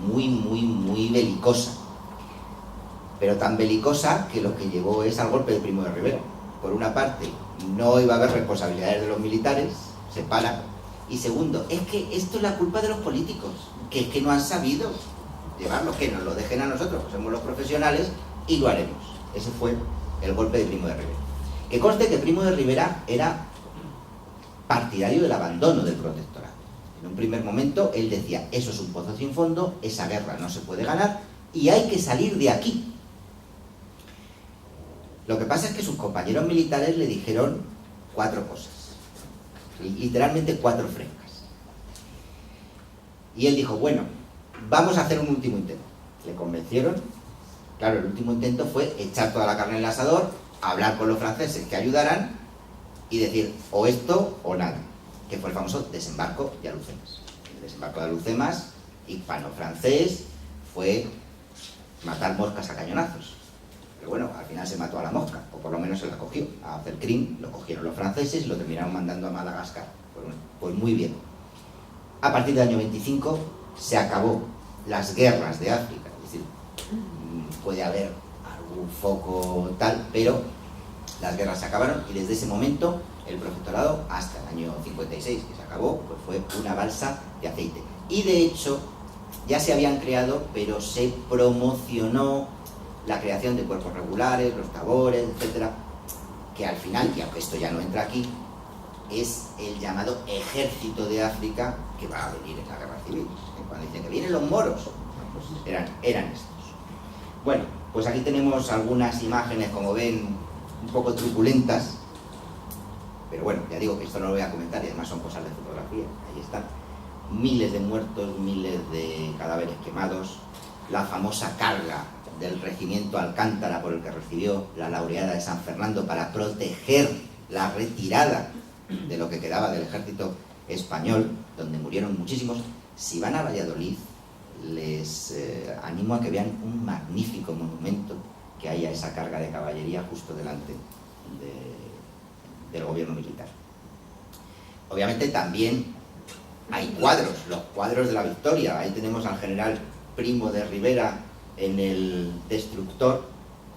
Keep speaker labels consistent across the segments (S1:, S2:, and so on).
S1: muy belicosa. Pero tan belicosa que lo que llevó es al golpe de Primo de Rivera. Por una parte, no iba a haber responsabilidades de los militares, se para. Y segundo, es que esto es la culpa de los políticos, que es que no han sabido llevarlo, que nos lo dejen a nosotros, que somos los profesionales, y lo haremos. Ese fue el golpe de Primo de Rivera. Que conste que Primo de Rivera era partidario del abandono del protectorado. En un primer momento él decía, eso es un pozo sin fondo, esa guerra no se puede ganar y hay que salir de aquí. Lo que pasa es que sus compañeros militares le dijeron 4 cosas, literalmente 4 frescas. Y él dijo, bueno, vamos a hacer un último intento. Le convencieron. Claro, el último intento fue echar toda la carne en el asador, hablar con los franceses que ayudaran y decir o esto o nada, que fue el famoso desembarco de Alhucemas. El desembarco de Alhucemas, hispano-francés, fue matar moscas a cañonazos. Pero bueno, al final se mató a la mosca, o por lo menos se la cogió. A Abdelkrim lo cogieron los franceses y lo terminaron mandando a Madagascar. Pues muy bien. A partir del año 25 se acabó las guerras de África, es decir, puede haber algún foco tal, pero las guerras se acabaron y desde ese momento el protectorado hasta el año 56, que se acabó, pues fue una balsa de aceite. Y de hecho ya se habían creado, pero se promocionó la creación de cuerpos regulares, los tabores, etcétera, que al final, y aunque esto ya no entra aquí, es el llamado ejército de África que va a venir en la guerra civil. Cuando dicen que vienen los moros, pues eran estos. Bueno, pues aquí tenemos algunas imágenes, como ven, un poco truculentas, pero bueno, ya digo que esto no lo voy a comentar y además son cosas de fotografía. Ahí están, miles de muertos, miles de cadáveres quemados, la famosa carga del regimiento Alcántara por el que recibió la laureada de San Fernando para proteger la retirada de lo que quedaba del ejército español, donde murieron muchísimos. Si van a Valladolid, les animo a que vean un magnífico monumento que hay a esa carga de caballería justo delante del gobierno militar. Obviamente también hay cuadros, los cuadros de la victoria. Ahí tenemos al general Primo de Rivera en el destructor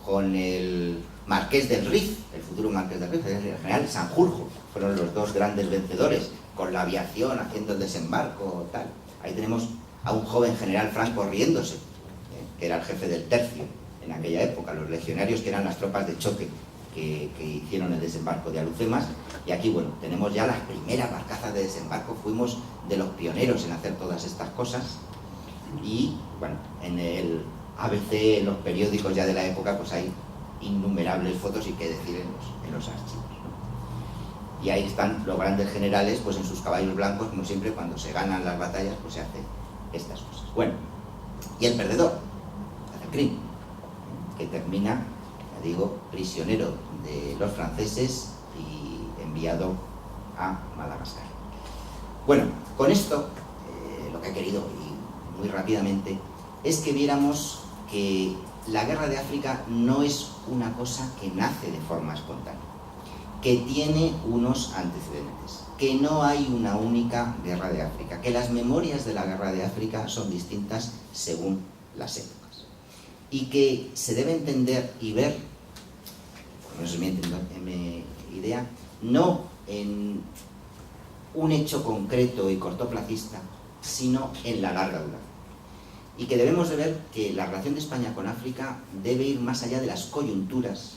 S1: con el Marqués del Rif, el futuro Marqués del Rif, el general Sanjurjo. Fueron los 2 grandes vencedores, con la aviación haciendo el desembarco, tal. Ahí tenemos a un joven general Franco riéndose, que era el jefe del tercio en aquella época, los legionarios que eran las tropas de choque que hicieron el desembarco de Alhucemas. Y aquí, bueno, tenemos ya las primeras barcazas de desembarco, fuimos de los pioneros en hacer todas estas cosas. Y, bueno, en el ABC, en los periódicos ya de la época, pues hay innumerables fotos y qué decir en los archivos. Y ahí están los grandes generales, pues en sus caballos blancos, como siempre, cuando se ganan las batallas, pues se hacen estas cosas. Bueno, y el perdedor, Abdelkrim, que termina, ya digo, prisionero de los franceses y enviado a Madagascar. Bueno, con esto, lo que he querido, y muy rápidamente, es que viéramos que la guerra de África no es una cosa que nace de forma espontánea, que tiene unos antecedentes, que no hay una única guerra de África, que las memorias de la guerra de África son distintas según las épocas, y que se debe entender y ver, por no sé si mi idea, no en un hecho concreto y cortoplacista, sino en la larga duración. Y que debemos de ver que la relación de España con África debe ir más allá de las coyunturas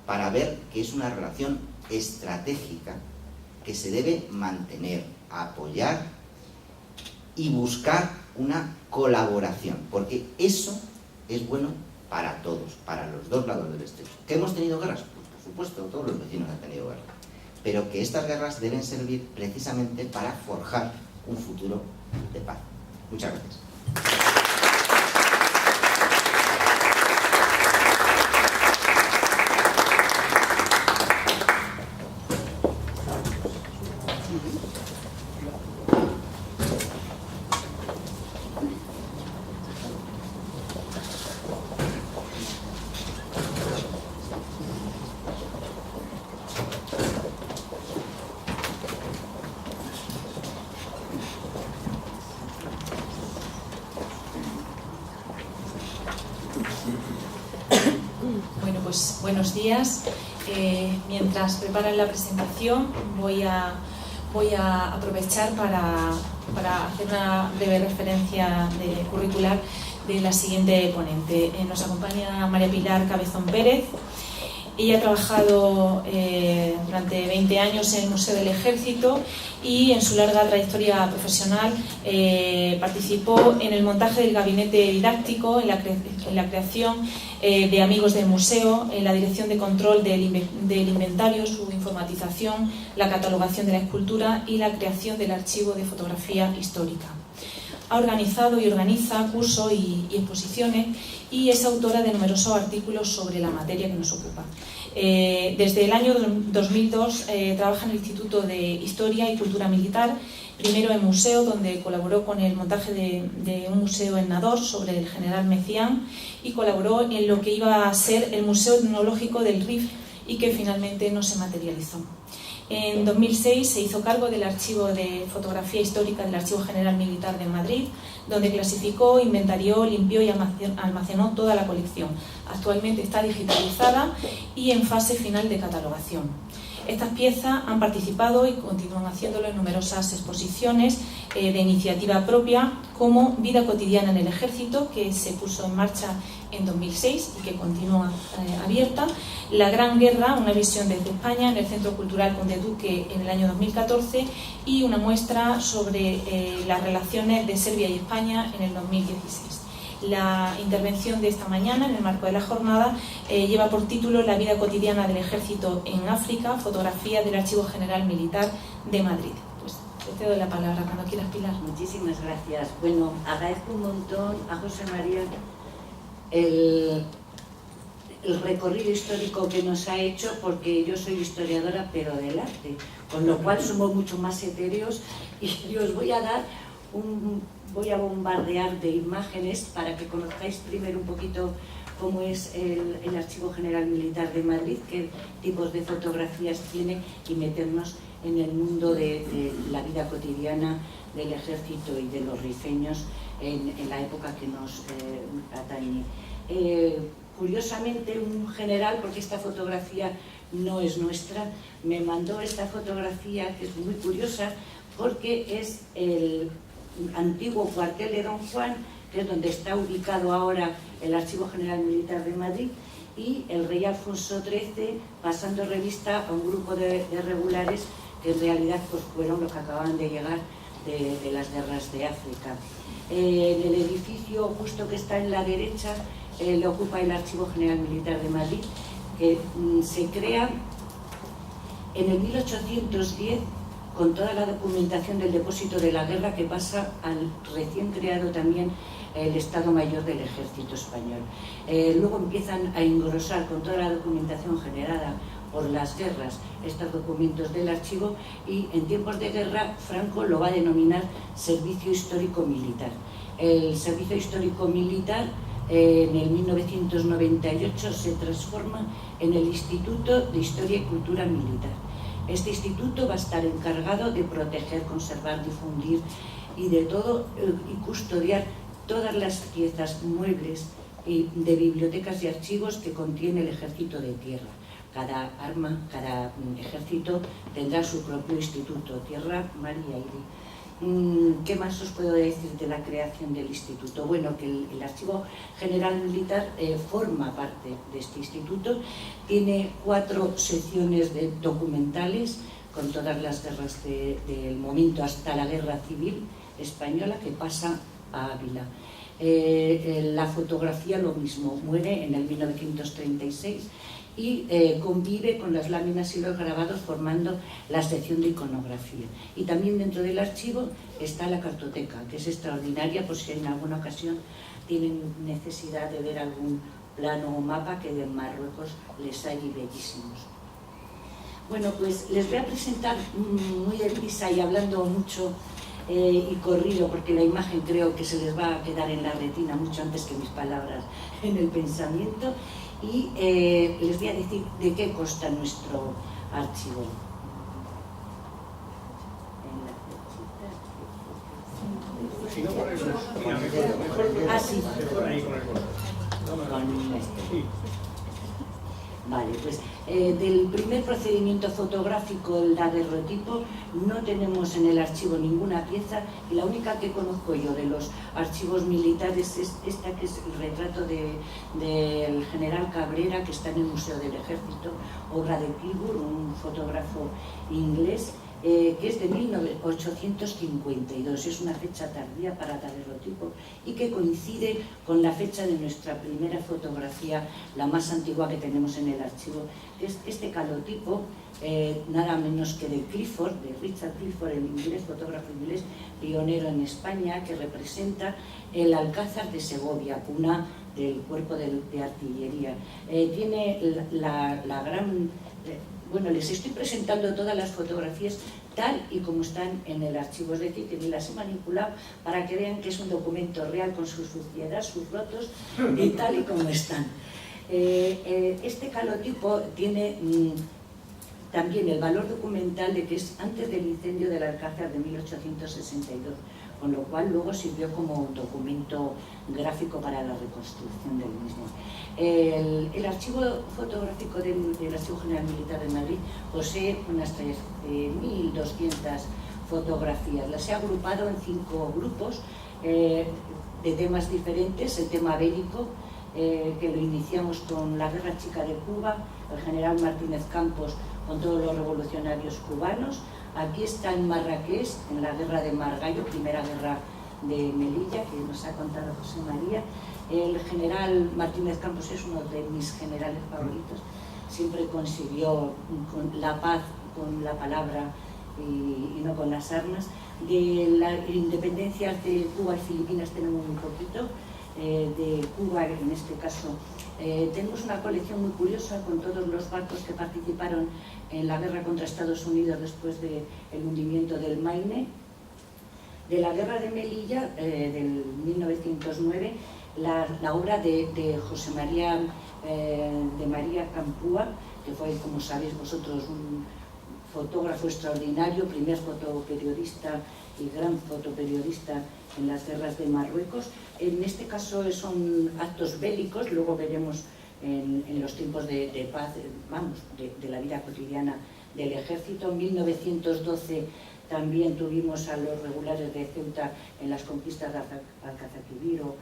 S1: para ver que es una relación estratégica que se debe mantener, apoyar y buscar una colaboración, porque eso es bueno para todos, para los 2 lados del estrecho. ¿Que hemos tenido guerras? Pues por supuesto, todos los vecinos han tenido guerras, pero que estas guerras deben servir precisamente para forjar un futuro de paz. Muchas gracias.
S2: pues buenos días. Mientras preparan la presentación voy a aprovechar para hacer una breve referencia curricular de la siguiente ponente. Nos acompaña María Pilar Cabezón Pérez. Ella ha trabajado durante 20 años en el Museo del Ejército y en su larga trayectoria profesional participó en el montaje del gabinete didáctico, en la creación de amigos del museo, en la dirección de control del inventario, su informatización, la catalogación de la escultura y la creación del archivo de fotografía histórica. Ha organizado y organiza cursos y exposiciones y es autora de numerosos artículos sobre la materia que nos ocupa. Desde el año 2002 trabaja en el Instituto de Historia y Cultura Militar, primero en museo, donde colaboró con el montaje de un museo en Nador sobre el general Mecián, y colaboró en lo que iba a ser el Museo Etnológico del RIF y que finalmente no se materializó. En 2006 se hizo cargo del archivo de fotografía histórica del Archivo General Militar de Madrid, donde clasificó, inventarió, limpió y almacenó toda la colección. Actualmente está digitalizada y en fase final de catalogación. Estas piezas han participado y continúan haciéndolo en numerosas exposiciones de iniciativa propia, como Vida cotidiana en el Ejército, que se puso en marcha en 2006 y que continúa abierta, La Gran Guerra, una visión desde España, en el Centro Cultural Conde Duque en el año 2014, y una muestra sobre las relaciones de Serbia y España en el 2016. La intervención de esta mañana, en el marco de la jornada, lleva por título La vida cotidiana del Ejército en África, fotografía del Archivo General Militar de Madrid. Pues te doy la palabra cuando quieras, Pilar.
S3: Muchísimas gracias. Bueno, agradezco un montón a José María el recorrido histórico que nos ha hecho, porque yo soy historiadora pero del arte, con lo cual somos mucho más etéreos, y os voy a dar voy a bombardear de imágenes para que conozcáis primero un poquito cómo es el Archivo General Militar de Madrid, qué tipos de fotografías tiene, y meternos en el mundo de la vida cotidiana del ejército y de los rifeños en la época que nos atañe. Curiosamente, un general, porque esta fotografía no es nuestra, me mandó esta fotografía, que es muy curiosa, porque es el antiguo cuartel de Don Juan, que es donde está ubicado ahora el Archivo General Militar de Madrid, y el rey Alfonso XIII pasando revista a un grupo de regulares que en realidad pues fueron los que acababan de llegar de las guerras de África. En el edificio justo que está en la derecha le ocupa el Archivo General Militar de Madrid, que se crea en el 1810 con toda la documentación del depósito de la guerra, que pasa al recién creado también el Estado Mayor del Ejército Español. Luego empiezan a engrosar con toda la documentación generada por las guerras estos documentos del archivo, y en tiempos de guerra Franco lo va a denominar Servicio Histórico Militar. El Servicio Histórico Militar en el 1998 se transforma en el Instituto de Historia y Cultura Militar. Este instituto va a estar encargado de proteger, conservar, difundir y de todo, y custodiar todas las piezas, muebles y de bibliotecas y archivos que contiene el Ejército de Tierra. Cada arma, cada ejército tendrá su propio instituto, tierra, mar y aire. ¿Qué más os puedo decir de la creación del instituto? Bueno, que el Archivo General Militar forma parte de este instituto, tiene 4 secciones documentales con todas las guerras del momento hasta la Guerra Civil Española, que pasa a Ávila. La fotografía lo mismo, muere en el 1936 y convive con las láminas y los grabados formando la sección de iconografía. Y también dentro del archivo está la cartoteca, que es extraordinaria por si en alguna ocasión tienen necesidad de ver algún plano o mapa, que de Marruecos les hay bellísimos. Bueno, pues les voy a presentar muy deprisa y hablando mucho y corrido, porque la imagen creo que se les va a quedar en la retina mucho antes que mis palabras en el pensamiento. Y les voy a decir de qué consta nuestro archivo.
S4: Si no, por eso.
S3: Ah, sí. Vale, pues del primer procedimiento fotográfico, el daguerrotipo, no tenemos en el archivo ninguna pieza, y la única que conozco yo de los archivos militares es esta, que es el retrato del general Cabrera, que está en el Museo del Ejército, obra de Kilburn, un fotógrafo inglés, que es de 1852, es una fecha tardía para daguerrotipo y que coincide con la fecha de nuestra primera fotografía, la más antigua que tenemos en el archivo, que es este calotipo, nada menos que de Clifford, de Richard Clifford, el inglés, fotógrafo inglés, pionero en España, que representa el Alcázar de Segovia, cuna del cuerpo de artillería. Tiene la gran... Bueno, les estoy presentando todas las fotografías tal y como están en el archivo, es decir, que ni las he manipulado, para que vean que es un documento real con su suciedad, sus rotos, y tal y como están. Este calotipo tiene también el valor documental de que es antes del incendio del Alcázar de 1862, con lo cual luego sirvió como documento gráfico para la reconstrucción del mismo. El archivo fotográfico del Archivo General Militar de Madrid posee unas 1.200 fotografías. Las he agrupado en 5 grupos de temas diferentes. El tema bélico, que lo iniciamos con la Guerra Chica de Cuba, el general Martínez Campos con todos los revolucionarios cubanos. Aquí está en Marrakech, en la guerra de Margallo, primera guerra de Melilla, que nos ha contado José María. El general Martínez Campos es uno de mis generales favoritos. Siempre consiguió la paz con la palabra y no con las armas. De la independencia de Cuba y Filipinas tenemos muy poquito. De Cuba, en este caso, tenemos una colección muy curiosa con todos los barcos que participaron en la guerra contra Estados Unidos después del hundimiento del Maine. De la guerra de Melilla, del 1909, la obra de José María de María Campúa, que fue, como sabéis vosotros, un fotógrafo extraordinario, primer fotoperiodista y gran fotoperiodista en las guerras de Marruecos. En este caso son actos bélicos, luego veremos en los tiempos de paz, vamos, de la vida cotidiana del ejército. En 1912 también tuvimos a los regulares de Ceuta en las conquistas de Alcazaquivir o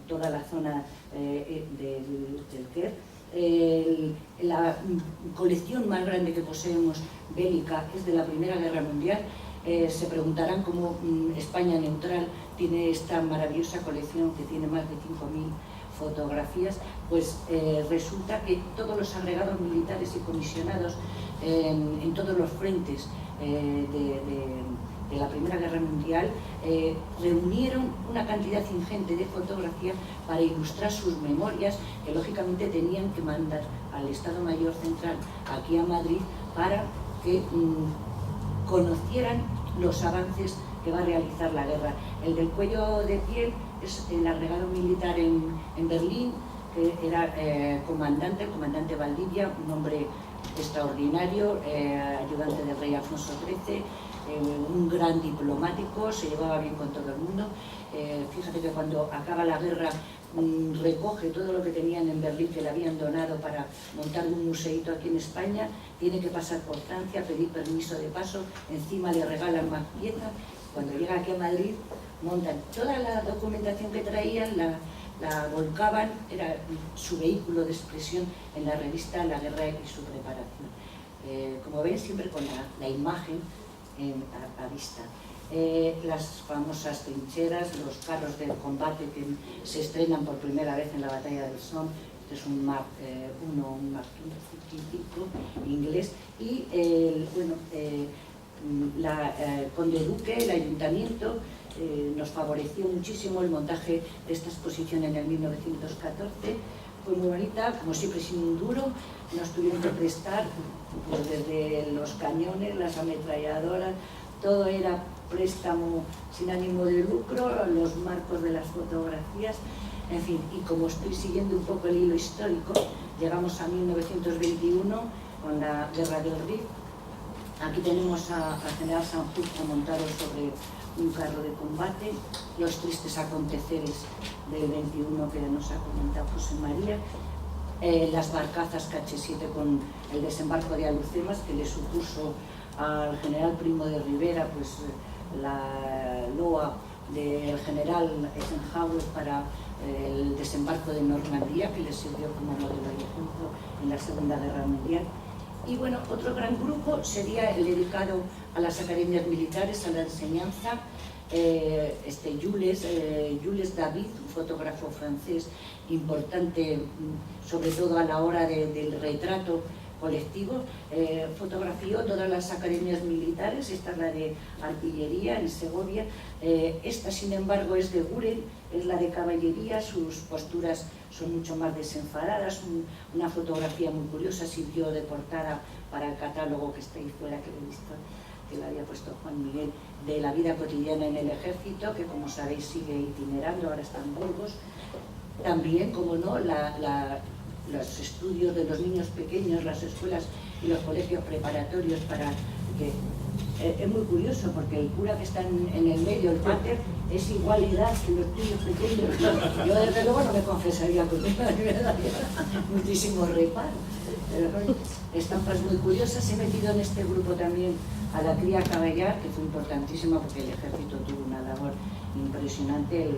S3: toda la zona del Quer. La colección más grande que poseemos bélica es de la Primera Guerra Mundial. Se preguntarán cómo España neutral tiene esta maravillosa colección que tiene más de 5.000 fotografías. Pues resulta que todos los agregados militares y comisionados en todos los frentes de la Primera Guerra Mundial reunieron una cantidad ingente de fotografías para ilustrar sus memorias, que lógicamente tenían que mandar al Estado Mayor Central aquí a Madrid para que conocieran los avances que va a realizar la guerra. El del cuello de piel es el agregado militar en Berlín, que era el comandante Valdivia, un hombre extraordinario, ayudante del rey Alfonso XIII, un gran diplomático, se llevaba bien con todo el mundo. Fíjate que cuando acaba la guerra recoge todo lo que tenían en Berlín, que le habían donado para montar un museíto aquí en España, tiene que pasar por Francia, pedir permiso de paso, encima le regalan más piezas. Cuando llega aquí a Madrid, montan toda la documentación que traían, la volcaban, era su vehículo de expresión en la revista La Guerra y su preparación. Como ven, siempre con la imagen a vista. Las famosas trincheras, los carros del combate que se estrenan por primera vez en la batalla del Somme. Este es un Mark I, un Mark V inglés, y Conde Duque, el ayuntamiento, nos favoreció muchísimo el montaje de esta exposición en el 1914. Fue muy bonita, como siempre sin un duro. Nos tuvieron que prestar pues, desde los cañones, las ametralladoras, todo era préstamo sin ánimo de lucro, los marcos de las fotografías, en fin. Y como estoy siguiendo un poco el hilo histórico, llegamos a 1921 con la Guerra del Rif. Aquí tenemos al general Sanjurjo montado sobre un carro de combate, los tristes aconteceres del 21 que nos ha comentado José María. las barcazas KH7 con el desembarco de Alhucemas, que le supuso al general Primo de Rivera pues la loa del general Eisenhower para el desembarco de Normandía, que le sirvió como modelo y ejemplo en la Segunda Guerra Mundial. Y bueno, otro gran grupo sería el dedicado a las academias militares, a la enseñanza. Jules David, un fotógrafo francés importante, sobre todo a la hora del retrato colectivo, fotografió todas las academias militares. Esta es la de artillería en Segovia, esta sin embargo es de Guren, es la de caballería, sus posturas son mucho más desenfadadas, una fotografía muy curiosa, sirvió de portada para el catálogo que está ahí fuera, que he visto que lo había puesto Juan Miguel, de la vida cotidiana en el ejército, que como sabéis sigue itinerando, ahora está en Burgos. También, como no, los estudios de los niños pequeños, las escuelas y los colegios preparatorios para que... es muy curioso porque el cura que está en el medio, el pater, es igualidad que los niños pequeños. Yo desde luego no me confesaría con él, me daría muchísimo reparo. Pero estampas muy curiosas. He metido en este grupo también a la cría caballar, que fue importantísima porque el ejército tuvo una labor impresionante.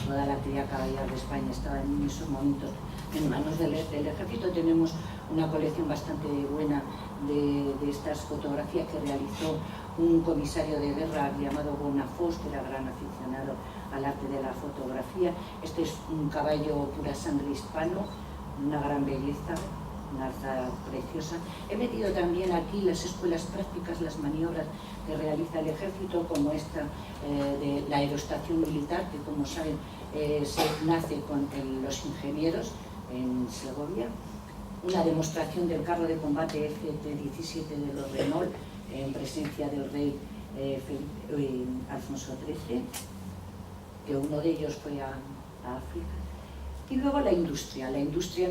S3: Toda la cría caballar de España estaba en esos momentos en manos del ejército. Tenemos una colección bastante buena de estas fotografías que realizó un comisario de guerra llamado Bonafós, que era gran aficionado al arte de la fotografía. Este es un caballo pura sangre hispano, una gran belleza, una raza preciosa. He metido también aquí las escuelas prácticas, las maniobras que realiza el ejército, como esta de la aeroestación militar, que como saben se nace con los ingenieros en Segovia. Una demostración del carro de combate FT-17 de los Renault en presencia del rey Alfonso XIII, que uno de ellos fue a África. Y luego la industria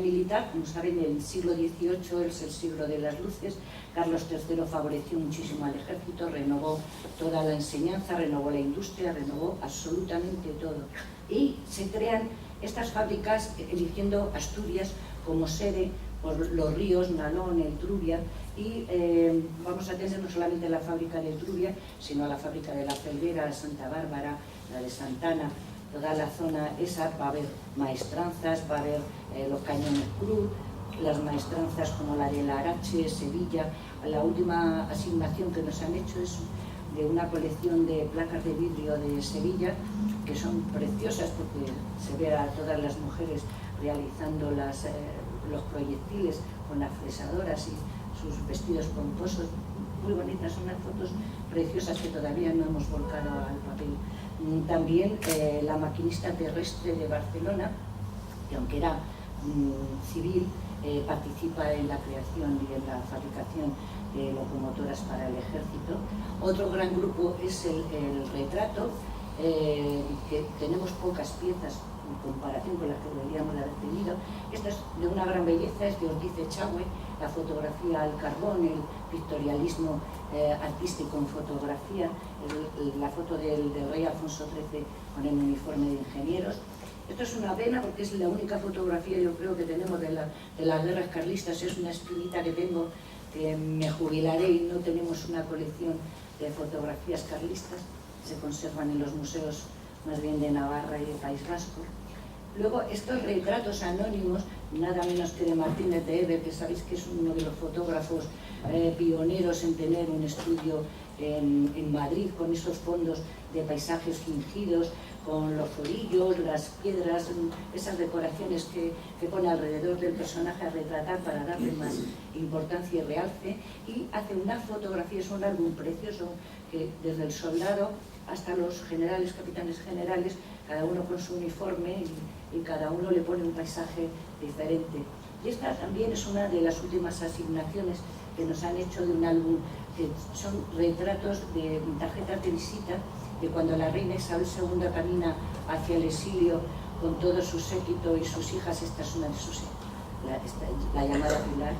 S3: militar, como saben, en el siglo XVIII es el siglo de las luces. Carlos III favoreció muchísimo al ejército, renovó toda la enseñanza, renovó la industria, renovó absolutamente todo. Y se crean estas fábricas eligiendo Asturias como sede por los ríos Nalón, Etruria, y vamos a tener no solamente la fábrica de Etruria, sino la fábrica de la Felguera, Santa Bárbara, la de Santana. Toda la zona esa va a haber maestranzas, va a haber los cañones Cruz, las maestranzas como la de la Arache, Sevilla. La última asignación que nos han hecho es de una colección de placas de vidrio de Sevilla, que son preciosas porque se ve a todas las mujeres realizando los proyectiles con las fresadoras y sus vestidos pomposos. Muy bonitas, son unas fotos preciosas que todavía no hemos volcado al papel. También la maquinista terrestre de Barcelona, que aunque era civil, participa en la creación y en la fabricación de locomotoras para el ejército. Otro gran grupo es el retrato, que tenemos pocas piezas en comparación con las que deberíamos haber tenido. Esta es de una gran belleza, es de Ortiz Echagüe, la fotografía al carbón, el pictorialismo artístico en fotografía, la foto del rey Alfonso XIII con el uniforme de ingenieros. Esto es una pena porque es la única fotografía, yo creo, que tenemos de las guerras carlistas. Es una espinita que tengo, que me jubilaré y no tenemos una colección de fotografías carlistas. Se conservan en los museos más bien de Navarra y de País Vasco. Luego, estos retratos anónimos, nada menos que de Martínez de Eber, que sabéis que es uno de los fotógrafos pioneros en tener un estudio en Madrid, con esos fondos de paisajes fingidos, con los florillos, las piedras, esas decoraciones que pone alrededor del personaje a retratar para darle más importancia y realce. Y hace unas fotografías, un álbum precioso, que desde el soldado hasta los generales, capitanes generales, cada uno con su uniforme y cada uno le pone un paisaje diferente. Y esta también es una de las últimas asignaciones que nos han hecho de un álbum, que son retratos de tarjetas de visita de cuando la reina Isabel II camina hacia el exilio con todo su séquito y sus hijas. Esta es una de sus hijas, la llamada Pilar.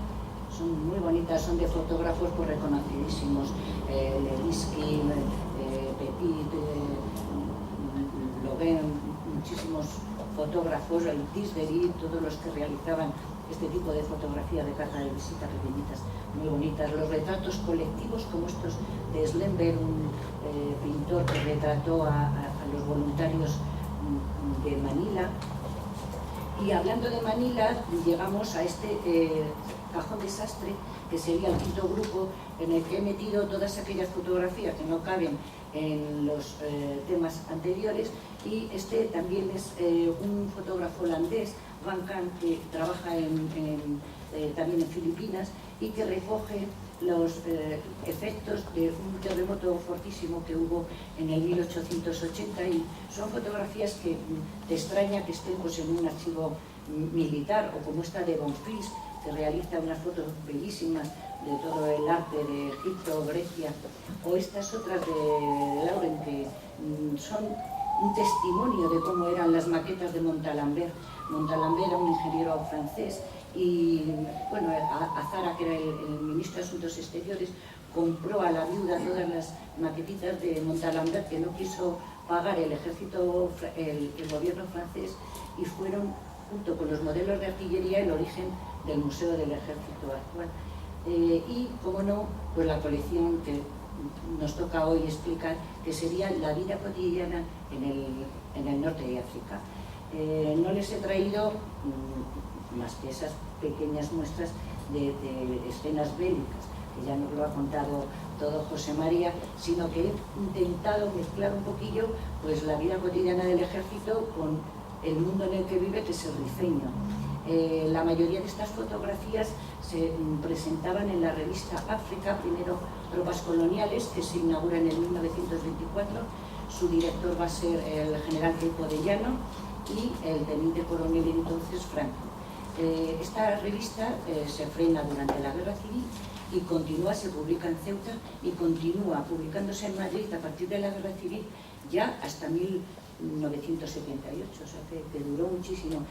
S3: Son muy bonitas, son de fotógrafos pues reconocidísimos, Lewinsky, Petit, Logan, muchísimos fotógrafos, el Tisderi, todos los que realizaban este tipo de fotografía de carta de visita, pequeñitas, muy bonitas. Los retratos colectivos, como estos de Slemberg, un pintor que retrató a los voluntarios de Manila. Y hablando de Manila, llegamos a este cajón desastre, que sería el quinto grupo, en el que he metido todas aquellas fotografías que no caben en los temas anteriores, y este también es un fotógrafo holandés, Van Kahn, que trabaja también en Filipinas y que recoge los efectos de un terremoto fortísimo que hubo en el 1880, y son fotografías que te extraña que estén pues, en un archivo militar, o como esta de Bonfils, que realiza unas fotos bellísimas de todo el arte de Egipto, Grecia, o estas otras de Lauren, que son un testimonio de cómo eran las maquetas de Montalembert. Montalembert era un ingeniero francés, y bueno, Azara, que era el ministro de Asuntos Exteriores, compró a la viuda todas las maquetitas de Montalembert que no quiso pagar el ejército, el gobierno francés, y fueron, junto con los modelos de artillería, el origen del Museo del Ejército actual. Y, como no, pues la colección que nos toca hoy explicar, que sería la vida cotidiana en el norte de África. No les he traído más que esas pequeñas muestras de escenas bélicas, que ya nos lo ha contado todo José María, sino que he intentado mezclar un poquillo pues la vida cotidiana del ejército con el mundo en el que vive, que es el rifeño. La mayoría de estas fotografías se presentaban en la revista África, primero Tropas Coloniales, que se inaugura en el 1924. Su director va a ser el general Queipo de Llano y el teniente coronel entonces Franco. Esta revista se frena durante la Guerra Civil y continúa, se publica en Ceuta y continúa publicándose en Madrid a partir de la Guerra Civil ya hasta 1978, o sea que duró muchísimo.